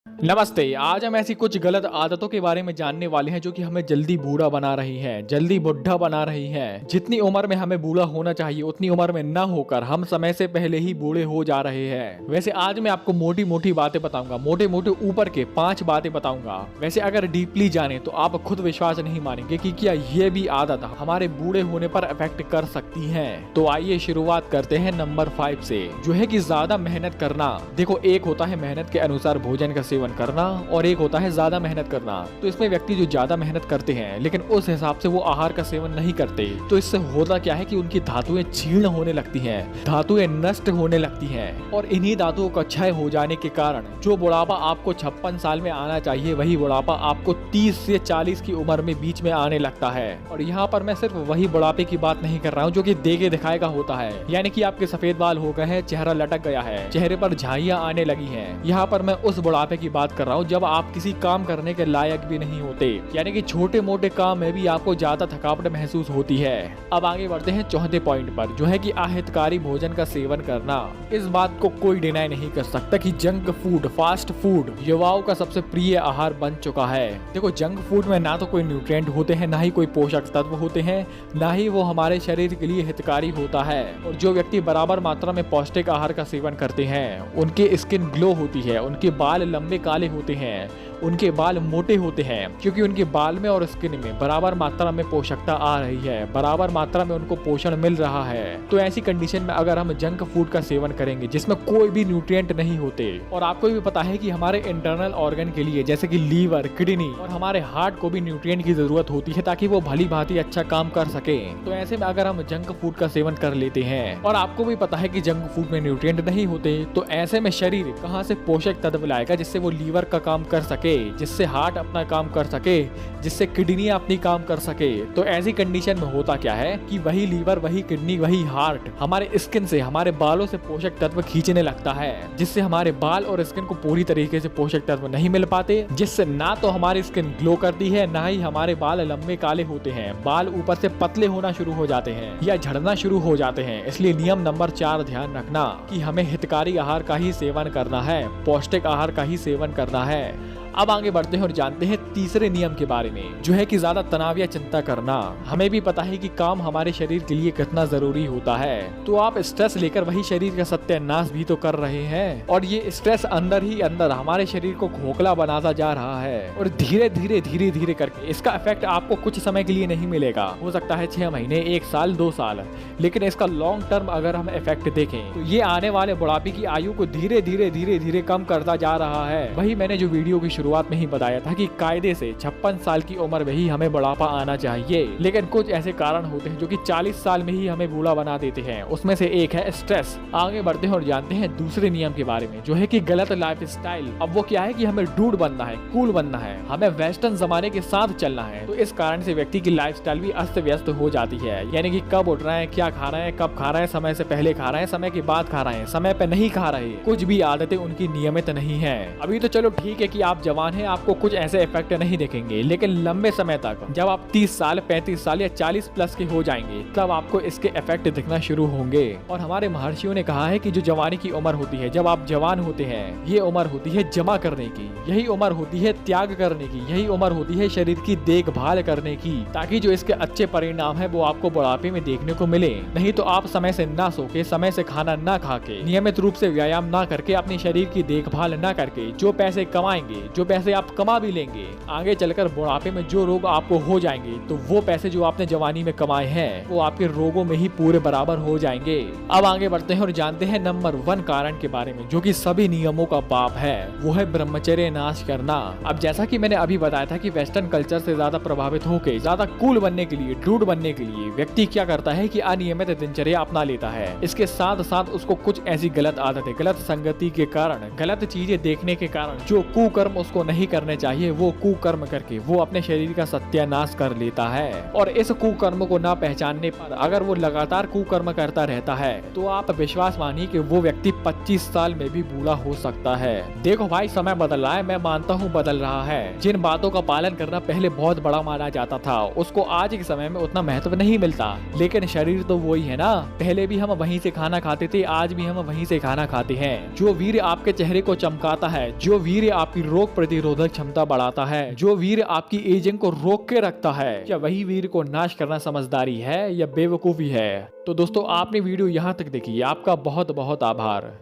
नमस्ते। आज हम ऐसी कुछ गलत आदतों के बारे में जानने वाले हैं जो कि हमें जल्दी बूढ़ा बना रही हैं, जल्दी बुढ़ा बना रही हैं। जितनी उम्र में हमें बूढ़ा होना चाहिए उतनी उम्र में न होकर हम समय से पहले ही बूढ़े हो जा रहे हैं। वैसे आज मैं आपको मोटी मोटी बातें बताऊंगा, मोटे मोटे ऊपर के 5 बातें बताऊंगा। वैसे अगर डीपली जाने तो आप खुद विश्वास नहीं मानेंगे कि क्या ये भी आदत हमारे बूढ़े होने पर अफेक्ट कर सकती है। तो आइए शुरुआत करते हैं नंबर 5 से, जो है कि ज्यादा मेहनत करना। देखो, एक होता है मेहनत के अनुसार भोजन का सेवन करना और एक होता है ज्यादा मेहनत करना। तो इसमें व्यक्ति जो ज्यादा मेहनत करते हैं लेकिन उस हिसाब से वो आहार का सेवन नहीं करते, तो इससे होता क्या है कि उनकी धातुएं क्षीण होने लगती हैं, धातुएं नष्ट होने लगती हैं और इन्हीं धातुओं का क्षय हो जाने के कारण जो बुढ़ापा आपको 56 साल में आना चाहिए वही बुढ़ापा आपको 30 से 40 की उम्र में बीच में आने लगता है। और यहाँ पर मैं सिर्फ वही बुढ़ापे की बात नहीं कर रहा हूँ जो कि देखे दिखाए का होता है, यानी कि आपके सफेद बाल हो गए हैं, चेहरा लटक गया है, चेहरे पर झाइयां आने लगी हैं। यहाँ पर मैं उस बुढ़ापे की बात कर रहा हूँ जब आप किसी काम करने के लायक भी नहीं होते, यानी कि छोटे मोटे काम में भी आपको ज्यादा थकावट महसूस होती है। अब आगे बढ़ते हैं चौथे पॉइंट पर, जो है कि अहितकारी भोजन का सेवन करना। इस बात को कोई डिनाई नहीं कर सकता कि जंक फूड, फास्ट फूड युवाओं का सबसे प्रिय आहार बन चुका है। देखो, जंक फूड में ना तो कोई न्यूट्रिएंट होते हैं, ना ही कोई पोषक तत्व होते हैं, ना ही वो हमारे शरीर के लिए हितकारी होता है। और जो व्यक्ति बराबर मात्रा में पौष्टिक आहार का सेवन करते हैं उनके स्किन ग्लो होती है, उनके बाल लंबे काले होते हैं, उनके बाल मोटे होते हैं, क्योंकि उनके बाल में और स्किन में बराबर मात्रा में पोषकता आ रही है, बराबर मात्रा में उनको पोषण मिल रहा है। तो ऐसी कंडीशन में अगर हम जंक फूड का सेवन करेंगे जिसमें कोई भी न्यूट्रिएंट नहीं होते, और आपको भी पता है कि हमारे इंटरनल ऑर्गन के लिए जैसे कि लीवर, किडनी और हमारे हार्ट को भी न्यूट्रिएंट की जरूरत होती है ताकि वो भली भांति अच्छा काम कर सके। तो ऐसे में अगर हम जंक फूड का सेवन कर लेते हैं और आपको भी पता है कि जंक फूड में न्यूट्रिएंट नहीं होते, तो ऐसे में शरीर कहाँ से पोषक तत्व लाएगा जिससे वो लीवर का काम कर सके, जिससे हार्ट अपना काम कर सके, जिससे किडनी अपनी काम कर सके। तो ऐसी कंडीशन में होता क्या है कि वही लीवर, वही किडनी, वही हार्ट हमारे स्किन से, हमारे बालों से पोषक तत्व खींचने लगता है, जिससे हमारे बाल और स्किन को पूरी तरीके से पोषक तत्व नहीं मिल पाते, जिससे ना तो हमारी स्किन ग्लो करती है, ना ही हमारे बाल लंबे काले होते हैं। बाल ऊपर से पतले होना शुरू हो जाते हैं या झड़ना शुरू हो जाते हैं। इसलिए नियम नंबर 4 ध्यान रखना कि हमें हितकारी आहार का ही सेवन करना है, पौष्टिक आहार का ही सेवन करना है। अब आगे बढ़ते हैं और जानते हैं तीसरे नियम के बारे में, जो है कि ज्यादा तनाव या चिंता करना। हमें भी पता है कि काम हमारे शरीर के लिए कितना जरूरी होता है, तो आप स्ट्रेस लेकर वही शरीर का सत्यानाश भी तो कर रहे हैं, और ये स्ट्रेस अंदर ही अंदर हमारे शरीर को खोखला बनाता जा रहा है। और धीरे धीरे करके इसका इफेक्ट आपको कुछ समय के लिए नहीं मिलेगा, हो सकता है 6 महीने, 1 साल, 2 साल, लेकिन इसका लॉन्ग टर्म अगर हम इफेक्ट देखें तो ये आने वाले बुढ़ापे की आयु को धीरे धीरे कम करता जा रहा है। वही मैंने जो वीडियो की शुरुआत में ही बताया था कि कायदे से 56 साल की उम्र में ही हमें बुढ़ापा आना चाहिए, लेकिन कुछ ऐसे कारण होते हैं जो कि 40 साल में ही हमें बूढ़ा बना देते हैं। उसमें से एक है स्ट्रेस। आगे बढ़ते हैं और जानते हैं दूसरे नियम के बारे में, जो है कि गलत लाइफस्टाइल। अब वो क्या है कि हमें डूड बनना है, कूल बनना है, हमें वेस्टर्न जमाने के साथ चलना है। तो इस कारण से व्यक्ति की लाइफस्टाइल भी अस्त व्यस्त हो जाती है, यानी कि कब उठ रहे हैं, क्या खा रहे हैं, कब खा रहे हैं, समय से पहले खा रहे हैं, समय के बाद खा रहे हैं, समय पे नहीं खा रहे, कुछ भी आदतें उनकी नियमित नहीं है। अभी तो चलो ठीक है कि आप जवान हैं, आपको कुछ ऐसे इफेक्ट नहीं दिखेंगे, लेकिन लंबे समय तक जब आप 30 साल, 35 साल या 40 प्लस के हो जाएंगे तब आपको इसके इफेक्ट दिखना शुरू होंगे। और हमारे महर्षियों ने कहा है कि जो जवानी की उम्र होती है, जब आप जवान होते हैं, ये उम्र होती है जमा करने की, यही उम्र होती है त्याग करने की, यही उम्र होती है शरीर की देखभाल करने की, ताकि जो इसके अच्छे परिणाम है वो आपको बुढ़ापे में देखने को मिले। नहीं तो आप समय से ना सो के, समय से खाना ना खा के, नियमित रूप से व्यायाम ना करके, अपने शरीर की देखभाल ना करके जो पैसे कमाएंगे, जो पैसे आप कमा भी लेंगे, आगे चलकर बुढ़ापे में जो रोग आपको हो जाएंगे तो वो पैसे जो आपने जवानी में कमाए हैं वो आपके रोगों में ही पूरे बराबर हो जाएंगे। अब आगे बढ़ते हैं और जानते हैं नंबर 1 कारण के बारे में, जो कि सभी नियमों का बाप है, वो है ब्रह्मचर्य नाश करना। अब जैसा कि मैंने अभी बताया था कि वेस्टर्न कल्चर से ज्यादा प्रभावित होकर ज्यादा कूल बनने के लिए, डूड बनने के लिए व्यक्ति क्या करता है कि अनियमित दिनचर्या अपना लेता है। इसके साथ साथ उसको कुछ ऐसी गलत आदतें, गलत संगति के कारण, गलत चीजें देखने के कारण जो कुकर्म उसको नहीं करने चाहिए वो कुकर्म करके वो अपने शरीर का सत्यानाश कर लेता है। और इस कुकर्म को ना पहचानने पर अगर वो लगातार कुकर्म करता रहता है तो आप विश्वास मानिए कि वो व्यक्ति 25 साल में भी बूढ़ा हो सकता है। देखो भाई, समय बदल रहा है, मैं मानता हूँ बदल रहा है। जिन बातों का पालन करना पहले बहुत बड़ा माना जाता था उसको आज के समय में उतना महत्व नहीं मिलता, लेकिन शरीर तो वही है ना। पहले भी हम वहीं से खाना खाते थे, आज भी हम वहीं से खाना खाते हैं। जो वीर्य आपके चेहरे को चमकाता है, जो वीर्य आपकी रोग प्रतिरोधक क्षमता बढ़ाता है, जो वीर्य आपकी एजिंग को रोक के रखता है, क्या वही वीर्य को नाश करना समझदारी है या बेवकूफी है? तो दोस्तों, आपने वीडियो यहाँ तक देखी, आपका बहुत बहुत आभार।